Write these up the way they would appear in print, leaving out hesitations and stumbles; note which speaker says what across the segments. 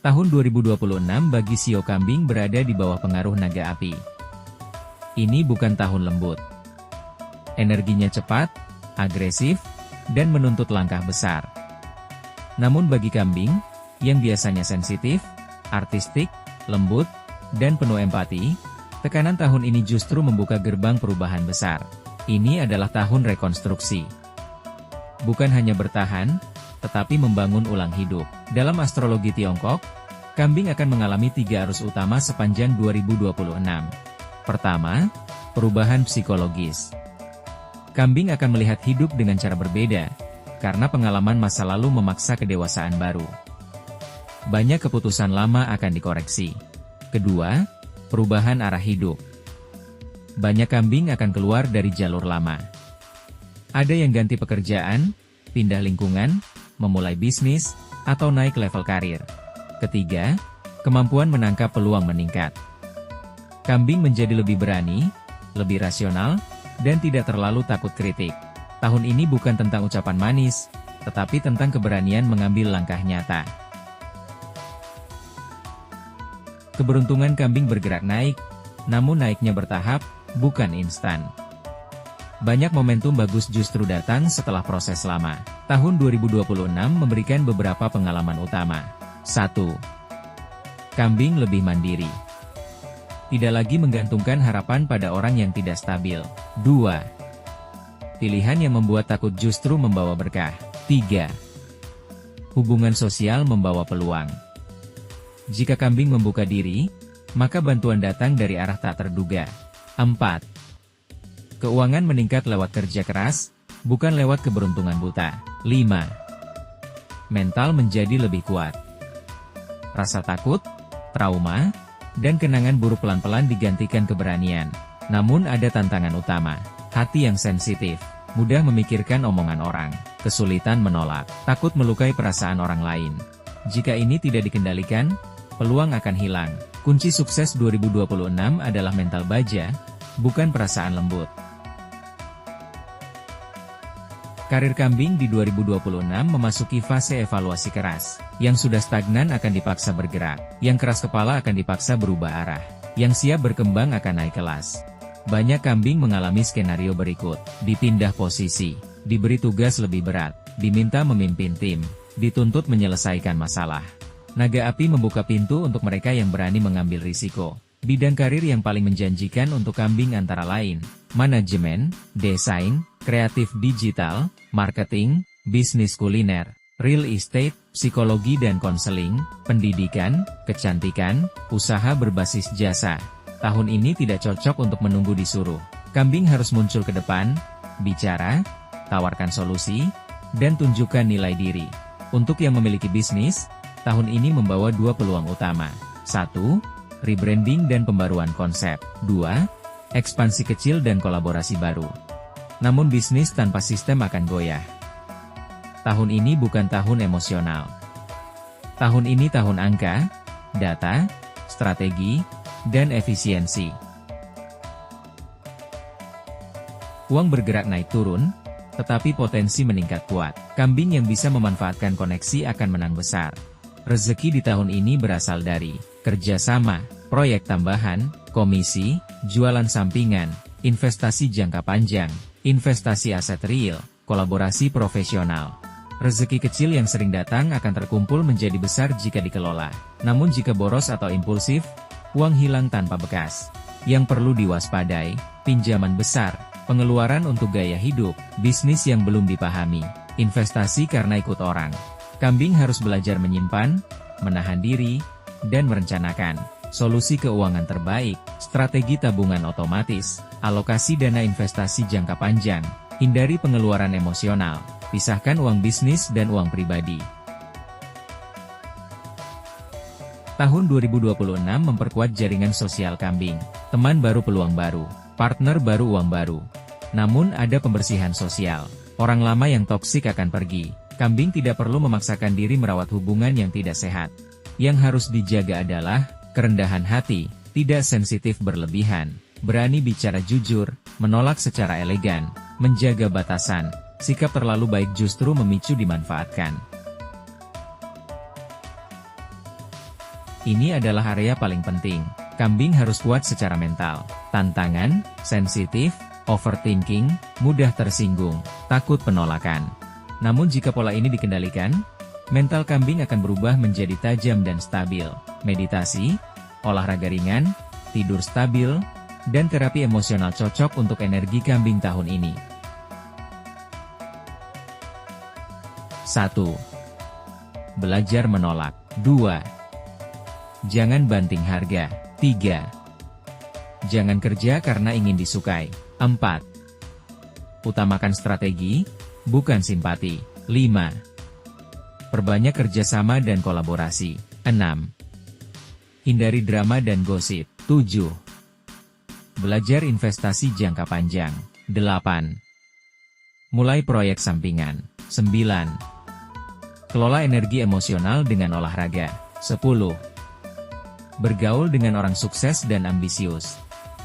Speaker 1: Tahun 2026 bagi Sio Kambing berada di bawah pengaruh naga api. Ini bukan tahun lembut. Energinya cepat, agresif, dan menuntut langkah besar. Namun bagi kambing, yang biasanya sensitif, artistik, lembut, dan penuh empati, tekanan tahun ini justru membuka gerbang perubahan besar. Ini adalah tahun rekonstruksi. Bukan hanya bertahan, tetapi membangun ulang hidup. Dalam astrologi Tiongkok, kambing akan mengalami 3 arus utama sepanjang 2026. Pertama, perubahan psikologis. Kambing akan melihat hidup dengan cara berbeda, karena pengalaman masa lalu memaksa kedewasaan baru. Banyak keputusan lama akan dikoreksi. Kedua, perubahan arah hidup. Banyak kambing akan keluar dari jalur lama. Ada yang ganti pekerjaan, pindah lingkungan, memulai bisnis, atau naik level karir. Ketiga, kemampuan menangkap peluang meningkat. Kambing menjadi lebih berani, lebih rasional, dan tidak terlalu takut kritik. Tahun ini bukan tentang ucapan manis, tetapi tentang keberanian mengambil langkah nyata. Keberuntungan kambing bergerak naik, namun naiknya bertahap, bukan instan. Banyak momentum bagus justru datang setelah proses lama. Tahun 2026 memberikan beberapa pengalaman utama. 1. Kambing lebih mandiri. Tidak lagi menggantungkan harapan pada orang yang tidak stabil. 2. Pilihan yang membuat takut justru membawa berkah. 3. Hubungan sosial membawa peluang. Jika kambing membuka diri, maka bantuan datang dari arah tak terduga. 4. Keuangan meningkat lewat kerja keras, bukan lewat keberuntungan buta. 5. Mental menjadi lebih kuat. Rasa takut, trauma, dan kenangan buruk pelan-pelan digantikan keberanian. Namun ada tantangan utama, hati yang sensitif, mudah memikirkan omongan orang, kesulitan menolak, takut melukai perasaan orang lain. Jika ini tidak dikendalikan, peluang akan hilang. Kunci sukses 2026 adalah mental baja, bukan perasaan lembut. Karir kambing di 2026 memasuki fase evaluasi keras. Yang sudah stagnan akan dipaksa bergerak. Yang keras kepala akan dipaksa berubah arah. Yang siap berkembang akan naik kelas. Banyak kambing mengalami skenario berikut. Dipindah posisi, diberi tugas lebih berat, diminta memimpin tim, dituntut menyelesaikan masalah. Naga api membuka pintu untuk mereka yang berani mengambil risiko. Bidang karir yang paling menjanjikan untuk kambing antara lain, manajemen, desain, kreatif digital, marketing, bisnis kuliner, real estate, psikologi dan konseling, pendidikan, kecantikan, usaha berbasis jasa. Tahun ini tidak cocok untuk menunggu disuruh. Kambing harus muncul ke depan, bicara, tawarkan solusi, dan tunjukkan nilai diri. Untuk yang memiliki bisnis, tahun ini membawa 2 peluang utama. 1. Rebranding dan pembaruan konsep. 2. Ekspansi kecil dan kolaborasi baru. Namun bisnis tanpa sistem akan goyah. Tahun ini bukan tahun emosional. Tahun ini tahun angka, data, strategi, dan efisiensi. Uang bergerak naik turun, tetapi potensi meningkat kuat. Kambing yang bisa memanfaatkan koneksi akan menang besar. Rezeki di tahun ini berasal dari kerjasama, proyek tambahan, komisi, jualan sampingan, investasi jangka panjang, investasi aset real, kolaborasi profesional. Rezeki kecil yang sering datang akan terkumpul menjadi besar jika dikelola. Namun jika boros atau impulsif, uang hilang tanpa bekas. Yang perlu diwaspadai, pinjaman besar, pengeluaran untuk gaya hidup, bisnis yang belum dipahami, investasi karena ikut orang. Kambing harus belajar menyimpan, menahan diri, dan merencanakan. Solusi keuangan terbaik, strategi tabungan otomatis, alokasi dana investasi jangka panjang, hindari pengeluaran emosional, pisahkan uang bisnis dan uang pribadi. Tahun 2026 memperkuat jaringan sosial kambing, teman baru peluang baru, partner baru uang baru. Namun ada pembersihan sosial, orang lama yang toksik akan pergi. Kambing tidak perlu memaksakan diri merawat hubungan yang tidak sehat. Yang harus dijaga adalah kerendahan hati, tidak sensitif berlebihan, berani bicara jujur, menolak secara elegan, menjaga batasan. Sikap terlalu baik justru memicu dimanfaatkan. Ini adalah area paling penting. Kambing harus kuat secara mental. Tantangan, sensitif, overthinking, mudah tersinggung, takut penolakan. Namun jika pola ini dikendalikan, mental kambing akan berubah menjadi tajam dan stabil. Meditasi, olahraga ringan, tidur stabil, dan terapi emosional cocok untuk energi kambing tahun ini. 1. Belajar menolak. 2. Jangan banting harga. 3. Jangan kerja karena ingin disukai. 4. Utamakan strategi, bukan simpati. 5. Perbanyak kerjasama dan kolaborasi. 6. Hindari drama dan gosip. 7. Belajar investasi jangka panjang. 8. Mulai proyek sampingan. 9. Kelola energi emosional dengan olahraga. 10. Bergaul dengan orang sukses dan ambisius.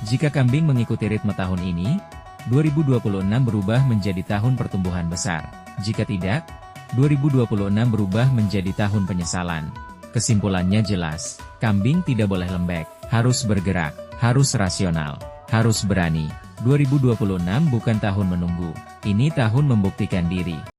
Speaker 1: Jika kambing mengikuti ritme tahun ini, 2026 berubah menjadi tahun pertumbuhan besar. Jika tidak, 2026 berubah menjadi tahun penyesalan. Kesimpulannya jelas, kambing tidak boleh lembek, harus bergerak, harus rasional, harus berani. 2026 bukan tahun menunggu, ini tahun membuktikan diri.